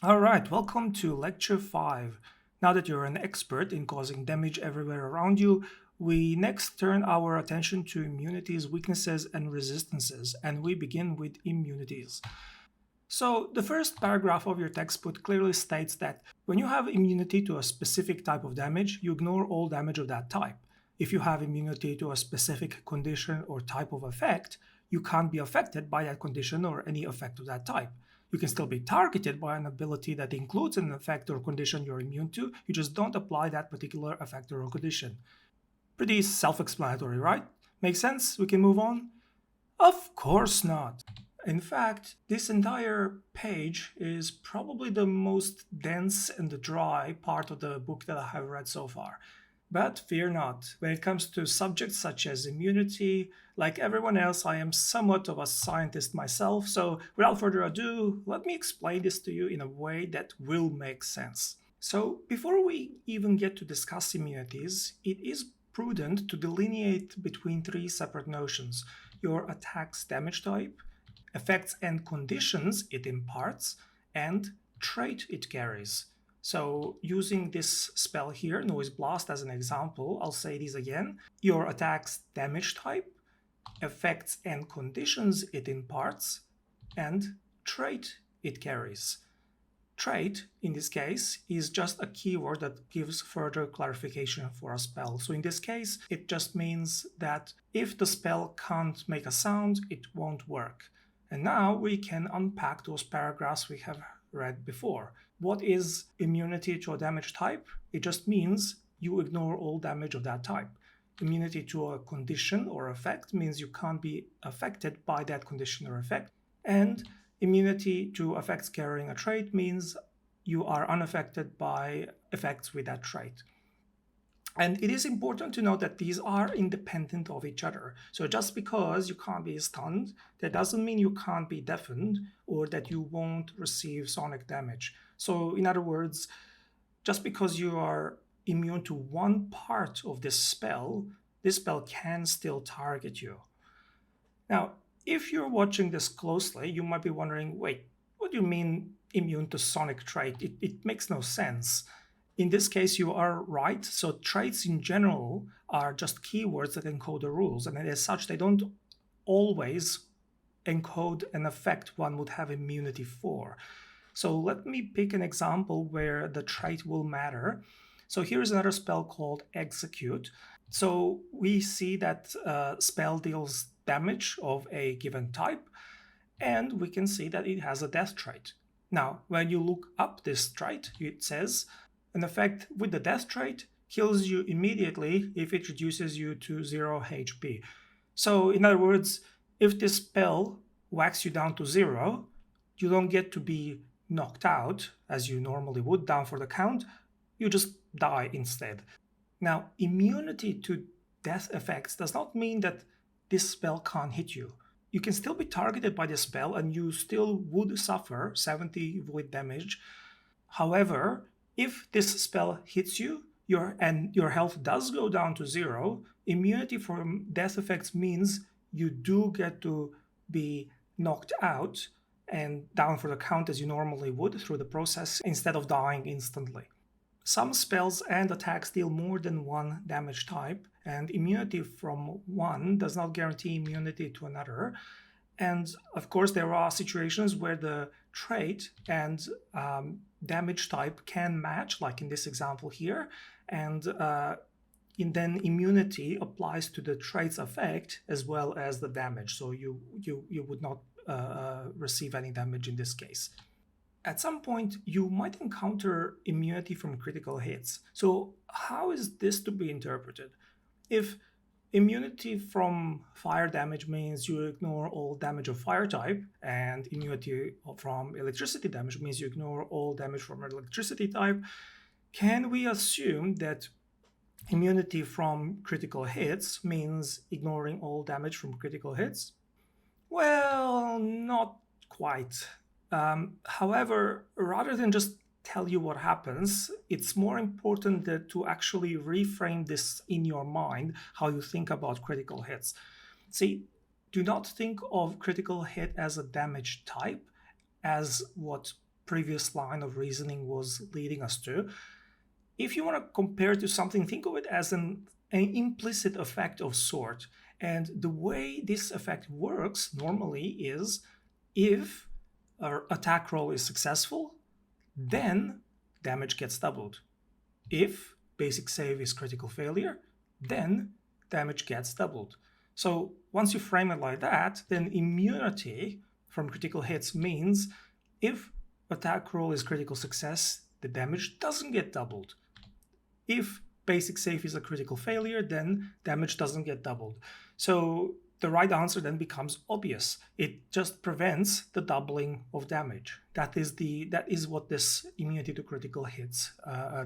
All right, welcome to Lecture 5. Now that you're an expert in causing damage everywhere around you, we next turn our attention to immunities, weaknesses, and resistances, and we begin with immunities. So, the first paragraph of your textbook clearly states that when you have immunity to a specific type of damage, you ignore all damage of that type. If you have immunity to a specific condition or type of effect, you can't be affected by that condition or any effect of that type. You can still be targeted by an ability that includes an effect or condition you're immune to, you just don't apply that particular effect or condition. Pretty self explanatory, right? Makes sense? We can move on? Of course not. In fact, this entire page is probably the most dense and dry part of the book that I have read so far. But fear not, when it comes to subjects such as immunity, like everyone else, I am somewhat of a scientist myself, so without further ado, let me explain this to you in a way that will make sense. So, before we even get to discuss immunities, it is prudent to delineate between three separate notions: your attack's damage type, effects and conditions it imparts, and trait it carries. So using this spell here, Noise Blast, as an example, I'll say these again. Your attack's damage type, effects and conditions it imparts, and trait it carries. Trait, in this case, is just a keyword that gives further clarification for a spell. So in this case, it just means that if the spell can't make a sound, it won't work. And now we can unpack those paragraphs we have read before. What is immunity to a damage type? It just means you ignore all damage of that type. Immunity to a condition or effect means you can't be affected by that condition or effect. And immunity to effects carrying a trait means you are unaffected by effects with that trait. And it is important to note that these are independent of each other. So just because you can't be stunned, that doesn't mean you can't be deafened or that you won't receive sonic damage. So in other words, just because you are immune to one part of this spell can still target you. Now, if you're watching this closely, you might be wondering, wait, what do you mean immune to sonic trait? It makes no sense. In this case, you are right. So traits in general are just keywords that encode the rules, and as such, they don't always encode an effect one would have immunity for. So let me pick an example where the trait will matter. So here's another spell called Execute. So we see that spell deals damage of a given type, and we can see that it has a death trait. Now, when you look up this trait, it says an effect with the death trait kills you immediately if it reduces you to 0 HP. So, in other words, if this spell whacks you down to 0, you don't get to be knocked out as you normally would down for the count, you just die instead. Now, immunity to death effects does not mean that this spell can't hit you. You can still be targeted by the spell and you still would suffer 70 void damage. However, if this spell hits you and your health does go down to 0, immunity from death effects means you do get to be knocked out and down for the count as you normally would through the process instead of dying instantly. Some spells and attacks deal more than one damage type, and immunity from one does not guarantee immunity to another. And of course, there are situations where the trait and damage type can match, like in this example here, and then immunity applies to the trait's effect as well as the damage. So you would not receive any damage in this case. At some point, you might encounter immunity from critical hits. So how is this to be interpreted? If immunity from fire damage means you ignore all damage of fire type, and immunity from electricity damage means you ignore all damage from electricity type, can we assume that immunity from critical hits means ignoring all damage from critical hits? Well, not quite. However, rather than just tell you what happens, it's more important to actually reframe this in your mind, how you think about critical hits. See, do not think of critical hit as a damage type, as what previous line of reasoning was leading us to. If you want to compare to something, think of it as an implicit effect of sort. And the way this effect works normally is if our attack roll is successful, then damage gets doubled. If basic save is critical failure, then damage gets doubled. So once you frame it like that, then immunity from critical hits means if attack roll is critical success, the damage doesn't get doubled. If basic save is a critical failure, then damage doesn't get doubled. So the right answer then becomes obvious. It just prevents the doubling of damage. That is what this immunity to critical hits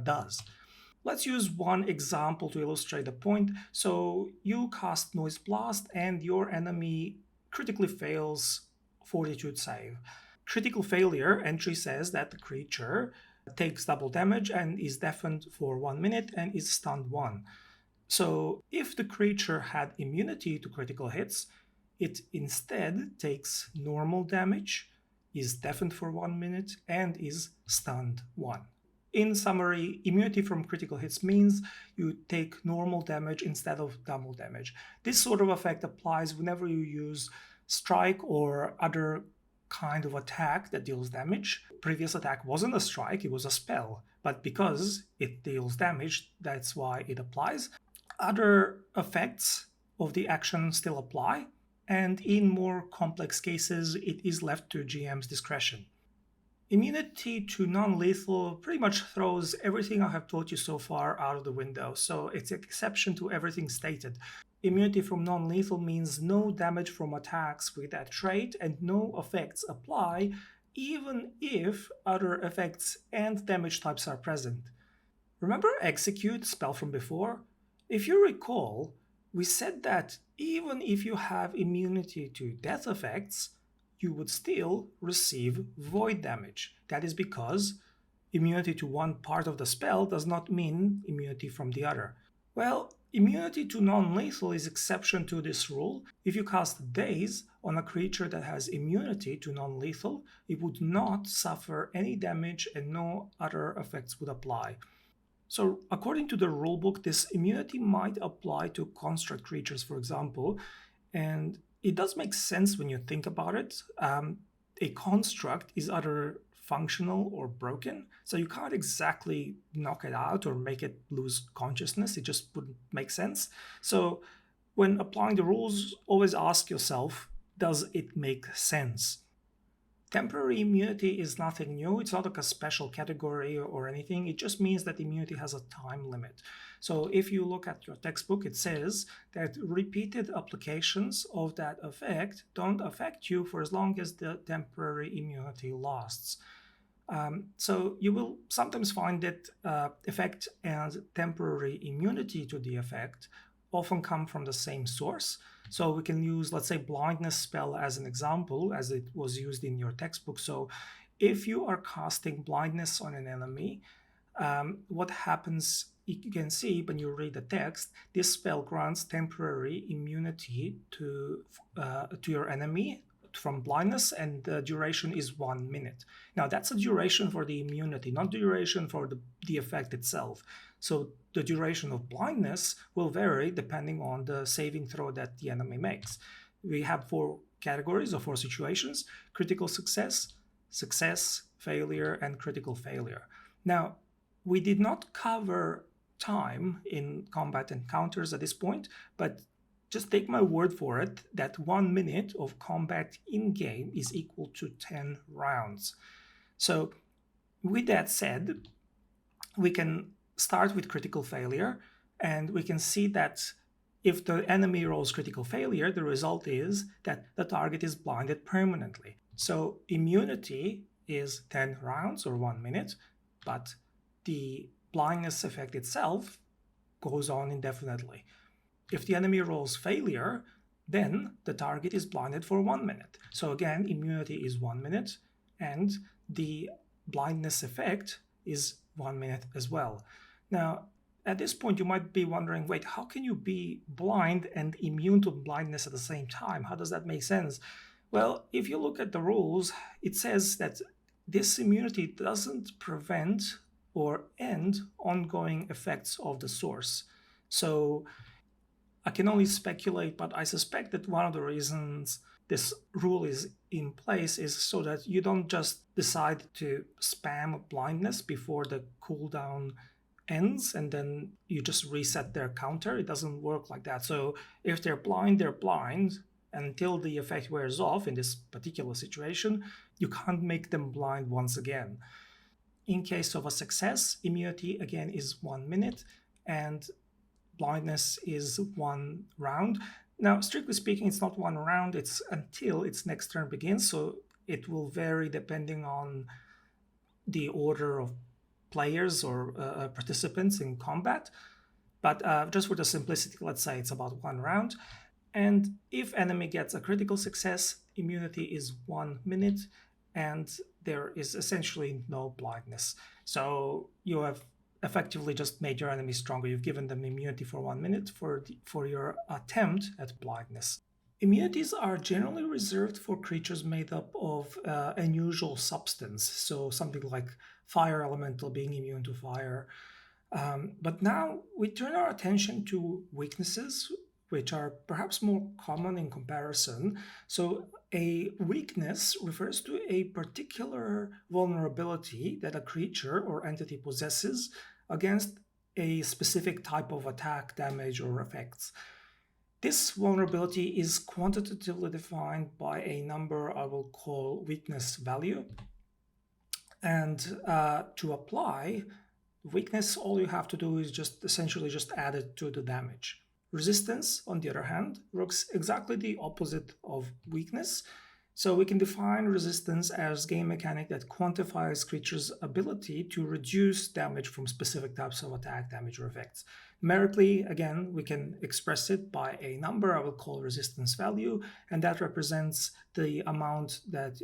does. Let's use one example to illustrate the point. So you cast Noise Blast and your enemy critically fails Fortitude save. Critical failure entry says that the creature takes double damage and is deafened for 1 minute and is stunned 1. So if the creature had immunity to critical hits, it instead takes normal damage, is deafened for 1 minute, and is stunned 1. In summary, immunity from critical hits means you take normal damage instead of double damage. This sort of effect applies whenever you use strike or other kind of attack that deals damage. Previous attack wasn't a strike, it was a spell, but because it deals damage, that's why it applies. Other effects of the action still apply, and in more complex cases, it is left to GM's discretion. Immunity to non-lethal pretty much throws everything I have taught you so far out of the window, so it's an exception to everything stated. Immunity from non-lethal means no damage from attacks with that trait and no effects apply, even if other effects and damage types are present. Remember Execute, spell from before? If you recall, we said that even if you have immunity to death effects, you would still receive void damage. That is because immunity to one part of the spell does not mean immunity from the other. Well, immunity to non-lethal is exception to this rule. If you cast Daze on a creature that has immunity to non-lethal, it would not suffer any damage and no other effects would apply. So according to the rulebook, this immunity might apply to construct creatures, for example, and it does make sense when you think about it. A construct is either functional or broken, so you can't exactly knock it out or make it lose consciousness. It just wouldn't make sense. So when applying the rules, always ask yourself, does it make sense? Temporary immunity is nothing new. It's not like a special category or anything. It just means that immunity has a time limit. So if you look at your textbook, it says that repeated applications of that effect don't affect you for as long as the temporary immunity lasts. So you will sometimes find that effect and temporary immunity to the effect often come from the same source. So we can use, let's say, blindness spell as an example, as it was used in your textbook. So if you are casting blindness on an enemy, what happens, you can see when you read the text, this spell grants temporary immunity to your enemy from blindness, and the duration is 1 minute. Now that's a duration for the immunity, not duration for the effect itself. So the duration of blindness will vary depending on the saving throw that the enemy makes. We have 4 categories or 4 situations: critical success, success, failure, and critical failure. Now, we did not cover time in combat encounters at this point, but just take my word for it that 1 minute of combat in-game is equal to 10 rounds. So with that said, we can start with critical failure, and we can see that if the enemy rolls critical failure, the result is that the target is blinded permanently. So immunity is 10 rounds or 1 minute, but the blindness effect itself goes on indefinitely. If the enemy rolls failure, then the target is blinded for 1 minute. So again, immunity is 1 minute, and the blindness effect is 1 minute as well. Now, at this point, you might be wondering, wait, how can you be blind and immune to blindness at the same time? How does that make sense? Well, if you look at the rules, it says that this immunity doesn't prevent or end ongoing effects of the source. So I can only speculate, but I suspect that one of the reasons this rule is in place is so that you don't just decide to spam blindness before the cooldown ends and then you just reset their counter. It doesn't work like that. So if they're blind, they're blind until the effect wears off. In this particular situation, you can't make them blind once again. In case of a success, immunity again is 1 minute and blindness is 1 round. Now, strictly speaking, it's not 1 round, it's until its next turn begins, so it will vary depending on the order of players or participants in combat. But just for the simplicity, let's say it's about 1 round. And if enemy gets a critical success, immunity is 1 minute, and there is essentially no blindness. So you have effectively just made your enemy stronger. You've given them immunity for 1 minute for your attempt at blindness. Immunities are generally reserved for creatures made up of unusual substance, so something like fire elemental being immune to fire. But now we turn our attention to weaknesses, which are perhaps more common in comparison. So a weakness refers to a particular vulnerability that a creature or entity possesses against a specific type of attack, damage, or effects. This vulnerability is quantitatively defined by a number I will call weakness value. And to apply weakness, all you have to do is just essentially just add it to the damage. Resistance, on the other hand, works exactly the opposite of weakness. So we can define resistance as game mechanic that quantifies creatures' ability to reduce damage from specific types of attack, damage, or effects. Numerically, again, we can express it by a number I will call resistance value, and that represents the amount that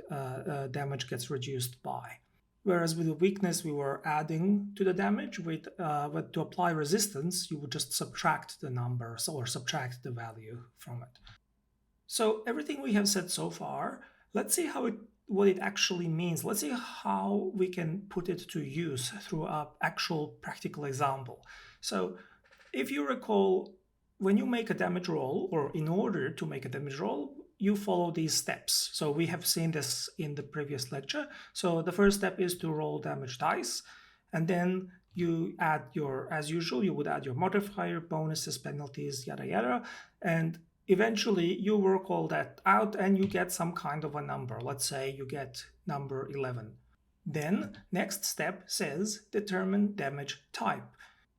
damage gets reduced by. Whereas with the weakness, we were adding to the damage. But to apply resistance, you would just subtract the number or subtract the value from it. So everything we have said so far, let's see what it actually means. Let's see how we can put it to use through an actual practical example. So if you recall, when you make a damage roll, or in order to make a damage roll, you follow these steps. So we have seen this in the previous lecture. So the first step is to roll damage dice, and then you add as usual, you would add your modifier, bonuses, penalties, yada yada, and eventually you work all that out and you get some kind of a number. Let's say you get number 11. Then next step says determine damage type.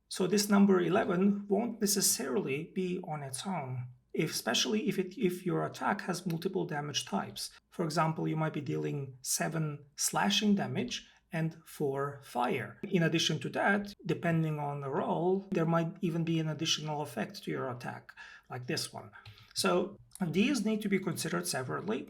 So this number 11 won't necessarily be on its own, especially if your attack has multiple damage types. For example, you might be dealing 7 slashing damage and 4 fire. In addition to that, depending on the roll, there might even be an additional effect to your attack, like this one. So these need to be considered separately.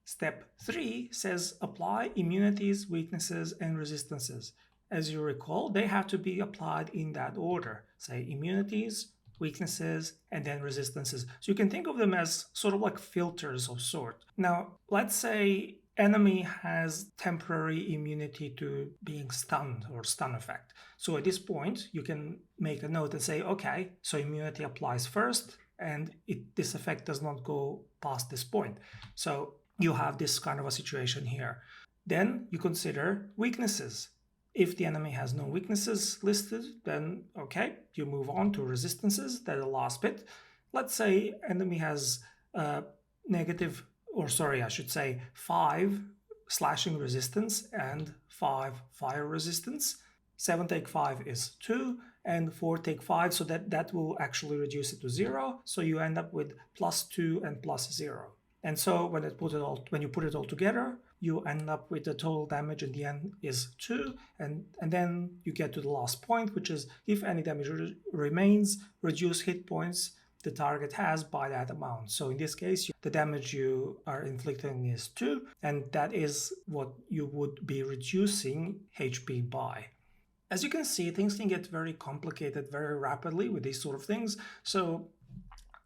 Step 3 says apply immunities, weaknesses, and resistances. As you recall, they have to be applied in that order. Say immunities, weaknesses, and then resistances. So you can think of them as sort of like filters of sort. Now, let's say enemy has temporary immunity to being stunned or stun effect. So at this point, you can make a note and say, okay, so immunity applies first, and this effect does not go past this point. So you have this kind of a situation here. Then you consider weaknesses. If the enemy has no weaknesses listed, then okay, you move on to resistances. That's the last bit. Let's say enemy has negative, or sorry, I should say 5 slashing resistance and 5 fire resistance. 7 take 5 is 2, and 4 take 5, so that will actually reduce it to 0. So you end up with +2 and +0. And so when you put it all together, you end up with the total damage in the end is 2, and then you get to the last point, which is if any damage remains, reduce hit points the target has by that amount. So in this case, the damage you are inflicting is 2, and that is what you would be reducing HP by. As you can see, things can get very complicated very rapidly with these sort of things. So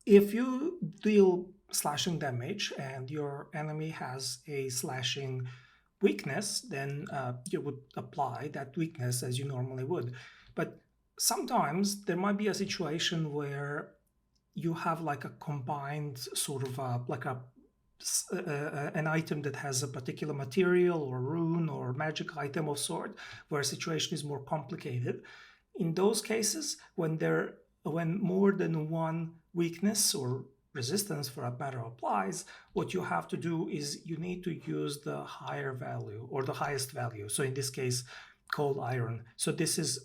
if you deal slashing damage and your enemy has a slashing weakness, then you would apply that weakness as you normally would. But sometimes there might be a situation where you have like a combined sort of an item that has a particular material or rune or magic item of sort, where a situation is more complicated. In those cases, when more than one weakness or resistance for that matter applies, what you have to do is you need to use the higher value or the highest value. So in this case, cold iron. So this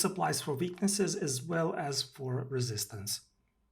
applies for weaknesses as well as for resistance.